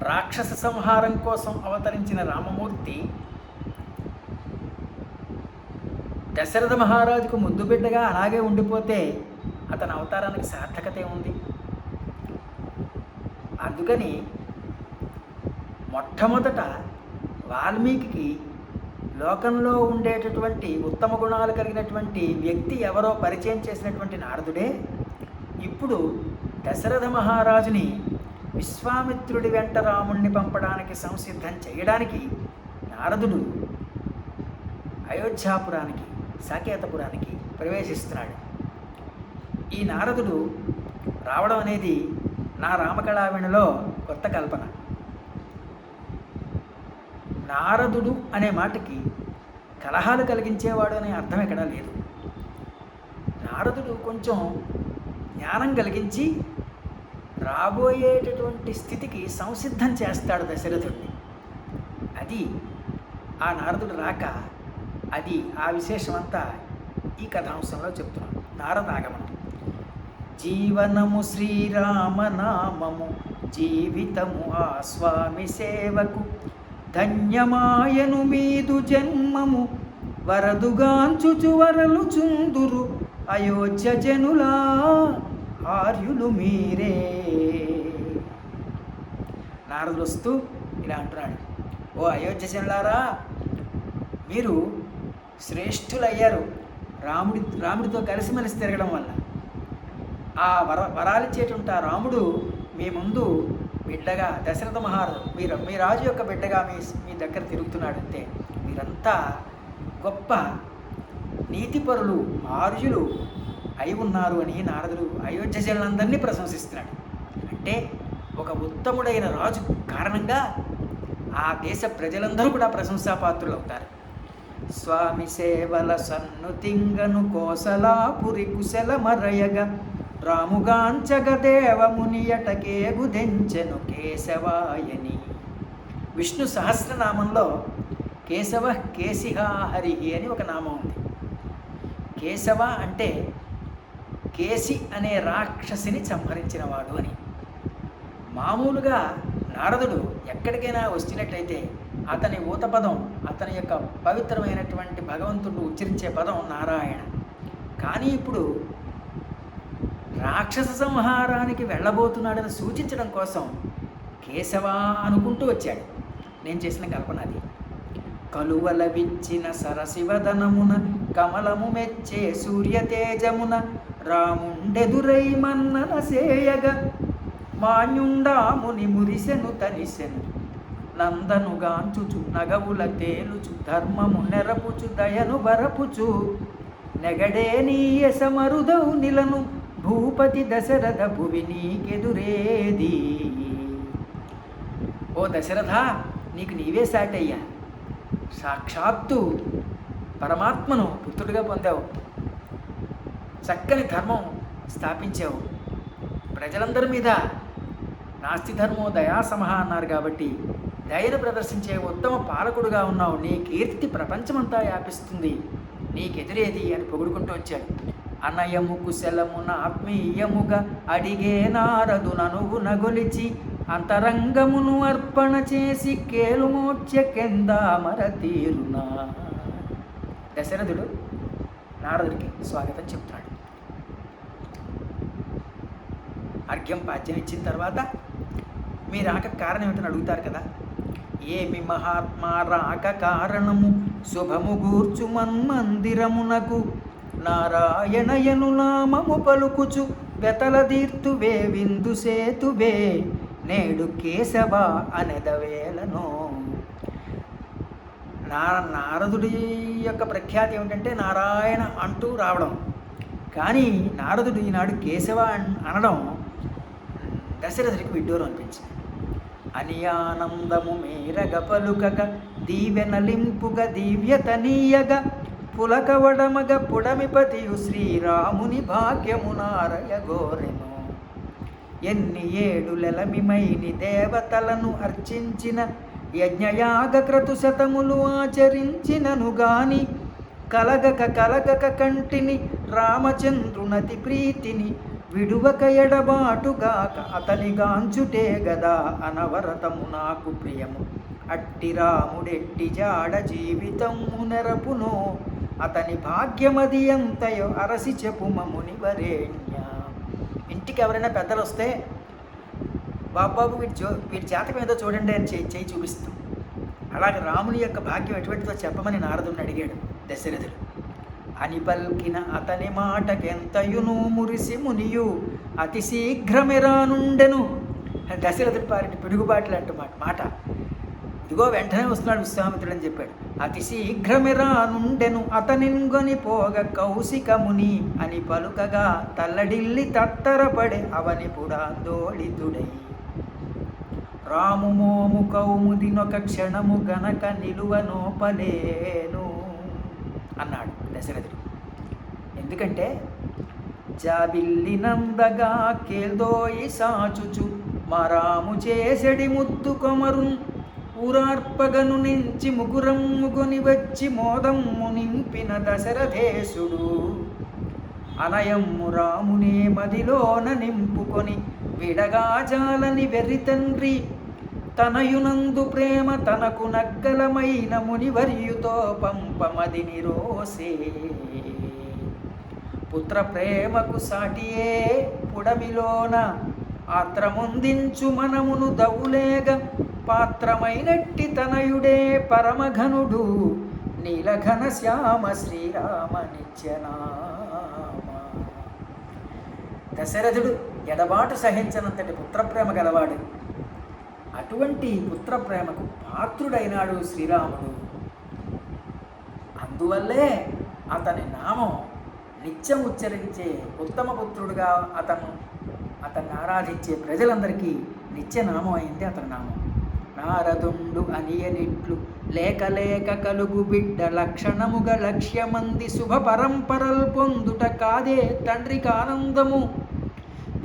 రాక్షస సంహారం కోసం అవతరించిన రామమూర్తి దశరథ మహారాజుకు ముద్దు బిడ్డగా అలాగే ఉండిపోతే అతని అవతారానికి సార్థకత ఉంది. అందుకని మొట్టమొదట వాల్మీకి లోకంలో ఉండేటటువంటి ఉత్తమ గుణాలు కలిగినటువంటి వ్యక్తి ఎవరో పరిచయం చేసినటువంటి నారదుడే ఇప్పుడు దశరథ మహారాజుని విశ్వామిత్రుడి వెంట రాముణ్ణి పంపడానికి సంసిద్ధం చేయడానికి నారదుడు అయోధ్యాపురానికి సాకేతపురానికి ప్రవేశిస్తున్నాడు. ఈ నారదుడు రావడం అనేది నా రామకళావిణిలో కొత్త కల్పన. నారదుడు అనే మాటకి కలహాలు కలిగించేవాడు అనే అర్థం ఎక్కడా లేదు. నారదుడు కొంచెం జ్ఞానం కలిగించి రాబోయేటటువంటి స్థితికి సంసిద్ధం చేస్తాడు దశరథుడిని. అది ఆ నారదుడు రాక, అది ఆ విశేషమంతా ఈ కథాంశంలో చెప్తున్నాం. నారదాగమనం. జీవనము శ్రీరామనామము, జీవితము ఆ స్వామి సేవకు, ధన్యమాయను మీదు జన్మము, వరదుగాంచుచు వరలు చుందురు అయోధ్య జనులా ఆర్యులు మీరే. నారదుడు వస్తూ ఇలా అంటున్నాడు, ఓ అయోధ్య జనులారా, మీరు శ్రేష్ఠులయ్యారు రాముడితో కలిసిమెలిసి తిరగడం వల్ల. ఆ వరాలిచ్చేటువంటి ఆ రాముడు మీ ముందు బిడ్డగా, దశరథ మహారాజు మీ రాజు యొక్క బిడ్డగా మీ దగ్గర తిరుగుతున్నాడు. అంతే, మీరంతా గొప్ప నీతిపరులు, ఆర్యులు అయి ఉన్నారు అని నారదుడు అయోధ్య జనులందరినీ ప్రశంసిస్తున్నాడు. అంటే ఒక ఉత్తముడైన రాజు కారణంగా ఆ దేశ ప్రజలందరూ కూడా ప్రశంసాపాత్రులు అవుతారు. స్వామి సేవల సన్నుతింగను కోసలాపురి కుశల మరయగ, రాముగాంచగ దేవమునియటకేగుదెంచెను కేశవాయని. విష్ణు సహస్రనామంలో కేశవ కేశిహ హరి అని ఒక నామం ఉంది. కేశవ అంటే కేసి అనే రాక్షసిని సంహరించినవాడు అని. మామూలుగా నారదుడు ఎక్కడికైనా వచ్చినట్లయితే అతని ఊతపదం, అతని యొక్క పవిత్రమైనటువంటి భగవంతుడు ఉచ్చరించే పదం నారాయణ. కానీ ఇప్పుడు రాక్షస సంహారానికి వెళ్ళబోతున్నాడని సూచించడం కోసం కేశవ అనుకుంటూ వచ్చాడు. నేను చేసిన కల్పన అది. కలువల విచ్చిన సరశివదనమున, కమలము మెచ్చే సూర్యతేజమున, రాముండెదురై మన్నన సేయగ, మాన్యుండాముని మురిసెను తనిసెను, నందనుగాంచుచు నగవుల తేలుచు, ధర్మము నెరపుచు దయను బరపుచు, నెగడే నీయస మరుదవు నిలను, భూపతి దశరథ భువి నీకెదురేది. ఓ దశరథ, నీకు నీవే సాటయ్యా. సాక్షాత్తు పరమాత్మను పుత్రుడిగా పొందావు, చక్కని ధర్మం స్థాపించావు, ప్రజలందరి మీద నాస్తి ధర్మో దయాసమహ అన్నారు కాబట్టి దయను ప్రదర్శించే ఉత్తమ పాలకుడుగా ఉన్నావు. నీ కీర్తి ప్రపంచమంతా వ్యాపిస్తుంది, నీకెదురేది అని పొగుడుకుంటూ వచ్చాడు. అనయము కుశలమున ఆత్మీయముగా అడిగే నారదు ననువు నగొలిచి, అంతరంగమును అర్పణ చేసి కేలుమోర్చెకెందామర తీరునా. దశరథుడు నారదుడికి స్వాగతం చెప్తున్నాడు. అర్ఘ్యం పాద్యం ఇచ్చిన తర్వాత మీ రాక కారణం ఏమిటని అడుగుతారు కదా. ఏమి మహాత్మా రాక కారణము, శుభము గూర్చు మన్మందిరమునకు, నారాయణయను నామము పలుకుచు వెతల దీర్తువే విందు సేతువే, నేడు కేశవ అనెదవేలను. నారదుడి యొక్క ప్రఖ్యాతి ఏమిటంటే నారాయణ అంటూ రావడం. కానీ నారదుడు ఈనాడు కేశవ అనడం దశరథుడికి విడ్డూరం అనిపించింది. అనియానందము మేరగ పలుకగ, దీవెనలింపుగ దివ్యతనీయగా, పులకవడమగ పుడమిపతియు శ్రీరాముని భాగ్యము నారయ గోరెను. ఎన్ని ఏడులెలమిమైని దేవతలను అర్చించిన, యజ్ఞయాగ క్రతు శతములు ఆచరించినను గాని, కలగక కంటిని రామచంద్రునతి ప్రీతిని, విడువక ఎడబాటుగాక అతని గాంచుటే గదా అనవరతము నాకు ప్రియము. అట్టి రాముడెట్టి జాడ జీవితము నెరపునో అతని భాగ్యమది ఎంతయో అరసి చెప్పుమ మునివరేణ్య. ఇంటికి ఎవరైనా పెద్దలు వస్తే బాబాబు వీడి జాతకం ఏదో చూడండి అని చేయి చూపిస్తాం. అలాగే రాముని యొక్క భాగ్యం ఎటువంటిదో చెప్పమని నారదుని అడిగాడు దశరథుడు. అని పల్కిన అతని మాటకెంతయును మురిసి మునియు అతి శీఘ్రమెరానుండెను. దశరథుడు పారిటి పిడుగుబాట్లు అంటూ మాట, ఇదిగో వెంటనే వస్తున్నాడు విశ్వామిత్రుడు అని చెప్పాడు. అతి శీఘ్రమెరానుండెను అతనింగొని పోగ కౌశికముని అని పలుకగా తల్లడిల్లి తత్తరపడే అవని పుడాందోళితుడై. రాము మోము కౌముదినొక క్షణము గనక నిలువనోపలేను అన్నాడు దశరథుడు. ఎందుకంటే జాబిల్లినందగా కేల్దోయి సాచుచు మరాము చేసెడి ముద్దు కొమరున్ ఊరార్పగను నుంచి ముగురమ్ముగొని వచ్చి మోదమ్ము నింపిన దశరథేశుడు. అనయమ్ము రామునే మదిలోన నింపుకొని విడగాజాలని వెర్రి తండ్రి తనయునందు ప్రేమ తనకు నగ్గలమైన మునివర్యుతో పంపమదిని రోసే. పుత్ర ప్రేమకు సాటియే పుడమిలోన ఆత్రముందించు మనమును దవులేగ పాత్రమైనట్టి తనయుడే పరమఘనుడు నీలఘన శ్యామ శ్రీరామ నిత్యనామ. దశరథుడు ఎడబాటు సహించనంతటి పుత్రప్రేమ గలవాడు. అటువంటి పుత్రప్రేమకు పాత్రుడైనాడు శ్రీరాముడు. అందువల్లే అతని నామం నిత్యం ఉచ్చరించే ఉత్తమ పుత్రుడుగా అతన్ని ఆరాధించే ప్రజలందరికీ నిత్యనామం అయింది అతని నామం. నారదుండు అనియనిట్లు లేక లేక కలుగు బిడ్డ లక్షణముగ లక్ష్యమంది శుభ పరంపరల్ పొందుట కాదే తండ్రికి ఆనందము.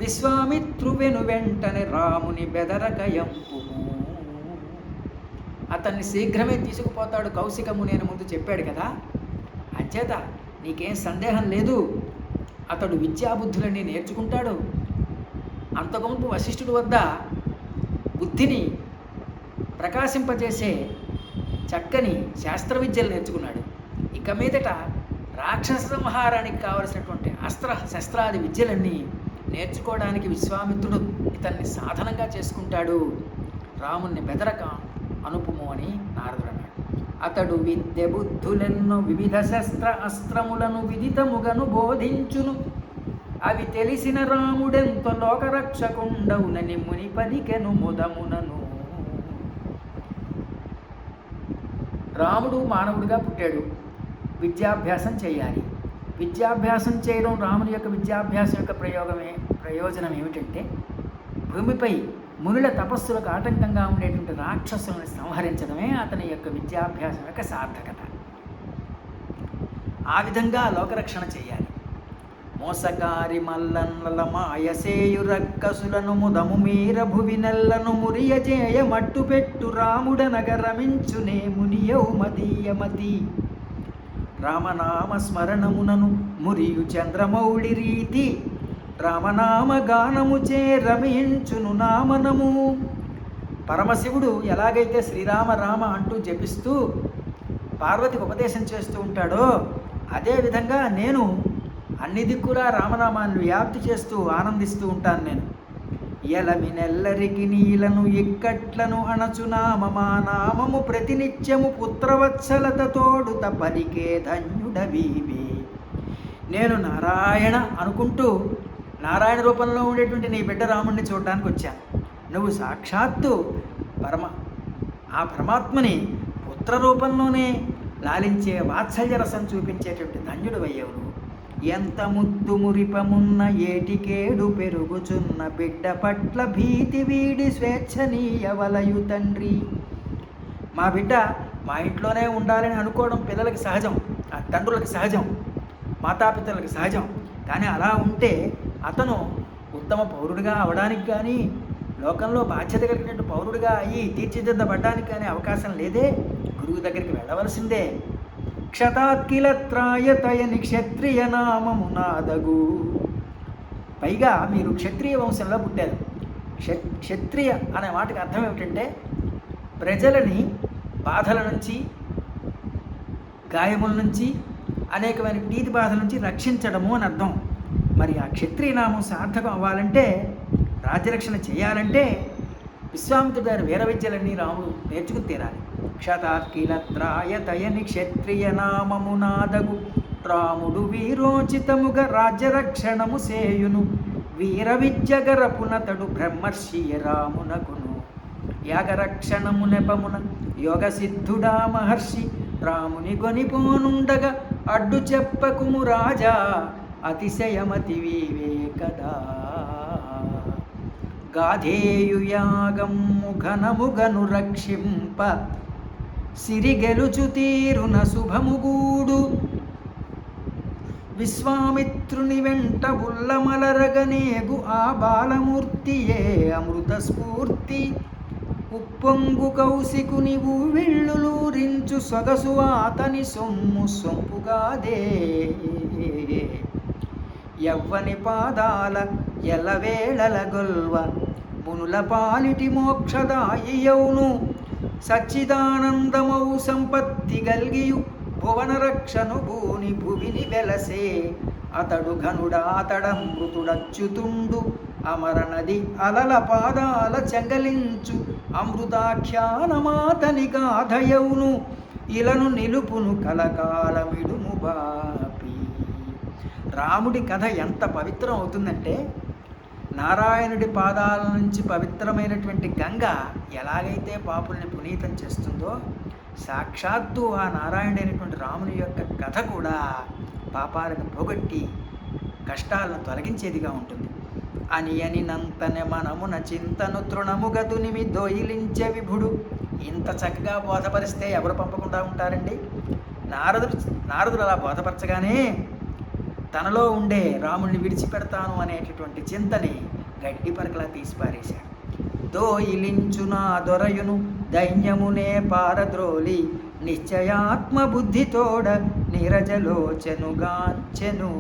విశ్వామిత్రువెను వెంటనే రాముని బెదరకయంపుము. అతన్ని శీఘ్రమే తీసుకుపోతాడు కౌశికముని అని ముందు చెప్పాడు కదా. అంచేత నీకేం సందేహం లేదు, అతడు విద్యాబుద్ధులన్నీ నేర్చుకుంటాడు. అంతకుముందు వశిష్ఠుడి వద్ద బుద్ధిని ప్రకాశింపజేసే చక్కని శాస్త్ర విద్యలు నేర్చుకున్నాడు. ఇక మీదట రాక్షస సంహారానికి కావలసినటువంటి అస్త్ర శస్త్రాది విద్యలన్నీ నేర్చుకోవడానికి విశ్వామిత్రుడు ఇతన్ని సాధనంగా చేసుకుంటాడు. రాముణ్ణి బెదరక అనుపుము అని నారదుడు అన్నాడు. అతడు విద్య బుద్ధులెన్నో వివిధ శస్త్ర అస్త్రములను విదితముగను బోధించును. అవి తెలిసిన రాముడెంతో లోకరక్షకుండవునని ముని పలికెను ముదమునను. రాముడు మానవుడిగా పుట్టాడు, విద్యాభ్యాసం చేయాలి. విద్యాభ్యాసం చేయడం రాముని యొక్క విద్యాభ్యాసం యొక్క ప్రయోజనం ఏమిటంటే భూమిపై మునుల తపస్సులకు ఆటంకంగా ఉండేటువంటి రాక్షసులను సంహరించడమే అతని యొక్క విద్యాభ్యాసం యొక్క సార్థకత. ఆ విధంగా లోకరక్షణ చేయాలి. మోసగారి మల్లన్నల మాయసేయు రక్కసులను ముదము మీర భువినెల్లను మురియజేయ మట్టుపెట్టు రాముడనగరమించునే మునియౌ మదీయమతి. రామనామ స్మరణమునను మురియు చంద్రమౌళి రీతి రామనామ గానము చే రమించును నామనము. పరమశివుడు ఎలాగైతే శ్రీరామ రామ అంటూ జపిస్తూ పార్వతికి ఉపదేశం చేస్తూ ఉంటాడో అదేవిధంగా నేను అన్ని దిక్కులా రామనామాన్ని వ్యాప్తి చేస్తూ ఆనందిస్తూ ఉంటాను. నేను ఎలమినెల్లరికి నీలను ఇక్కట్లను అణచునామమా నామము ప్రతినిత్యము పుత్రవత్సలత తోడుత పలికే ధన్యుడవీవే. నేను నారాయణ అనుకుంటూ నారాయణ రూపంలో ఉండేటువంటి నీ బిడ్డ రాముడిని చూడడానికి వచ్చాను. నువ్వు సాక్షాత్తు ఆ పరమాత్మని పుత్ర రూపంలోనే లాలించే వాత్సల్య రసం చూపించేటువంటి ధన్యుడు అయ్యావు. ఎంత ముద్దు మురిపమున్న ఏటికేడు పెరుగుచున్న బిడ్డ పట్ల భీతి వీడి స్వేచ్ఛనీయవలయు తండ్రి. మా బిడ్డ మా ఇంట్లోనే ఉండాలని అనుకోవడం పిల్లలకి సహజం, తండ్రులకి సహజం, మాతాపితలకు సహజం. కానీ అలా ఉంటే అతను ఉత్తమ పౌరుడిగా అవడానికి కానీ లోకంలో బాధ్యత కలిగినట్టు పౌరుడిగా అయ్యి తీర్చిదిద్దబడ్డానికి కానీ అవకాశం లేదే. గురువు దగ్గరికి వెళ్ళవలసిందే. క్షతాత్కిలత్రాయతయని క్షత్రియ నామము నాదగు. పైగా మీరు క్షత్రియ వంశంలో పుట్టారు. క్షత్రియ అనే మాటకి అర్థం ఏమిటంటే ప్రజలని బాధల నుంచి, గాయముల నుంచి, అనేకమైన నీతి బాధల నుంచి రక్షించడము అని అర్థం. మరి ఆ క్షత్రియ నామం సార్థకం అవ్వాలంటే, రాజ్యరక్షణ చేయాలంటే విశ్వామిత్రుడు గారి వీర విద్యలన్నీ రాముడు నేర్చుకుని తీరాలి. క్షతార్కిలత్రాయతయని క్షత్రియ నామమునాదగు రాముడు వీరోచితముగా రాజ్యరక్షణము సేయును. వీర విద్య గరపునతడు బ్రహ్మర్షి రామునకును. యాగరక్షణము నెపమున యోగ సిద్ధుడా మహర్షి రాముని గొనిపోనుండగా అడ్డు చెప్పకుము రాజా అతిశయమతి వివేకదా. గాధేయుయాగము ఘనముగను రక్షింప సిరిగెలుచు తీరున శుభముగూడు. విశ్వామిత్రుని వెంట ఉల్లమలరగనేగు ఆ బాలమూర్తియే అమృత స్ఫూర్తి. ఉప్పొంగు కౌశికుని ఊవిళ్ళులూరించు సొగసు అతని సొమ్ము సొంపుగాదే. యవ్వని పాదాల ఎలవేళల గొల్వ మునుల పాలిటి మోక్షదాయియౌను. సచ్చిదానందమౌ సంపత్తి గల్గియు భువన రక్షను భూని భువిని వెలసే. అతడు ఘనుడాతడమృతుడచ్యుతుండు అమరనది అలల పాదాల చెంగలించు అమృతాఖ్యానమాతని గాధయౌను. ఇలను నిలుపును కలకాలమిడుము బాపి. రాముడి కథ ఎంత పవిత్రం అవుతుందంటే, నారాయణుడి పాదాల నుంచి పవిత్రమైనటువంటి గంగ ఎలాగైతే పాపుల్ని పునీతం చేస్తుందో, సాక్షాత్తు ఆ నారాయణుడైనటువంటి రాముని యొక్క కథ కూడా పాపాలను పోగొట్టి కష్టాలను తొలగించేదిగా ఉంటుంది. అనియనినంతనే మనమున చింతను తృణముగతునిమి దోయిలించే విభుడు. ఇంత చక్కగా బోధపరిస్తే ఎవరు పంపకుండా ఉంటారండి? నారదుడు అలా బోధపరచగానే తనలో ఉండే రాముడిని విడిచిపెడతాను అనేటటువంటి చింతని గడ్డి పరకలా తీసి పారేశాడు. దోయిలించునా దొరయును దైన్యమునే పారద్రోలి నిశ్చయాత్మ బుద్ధితోడ నీరజలోచనుగాంచెను.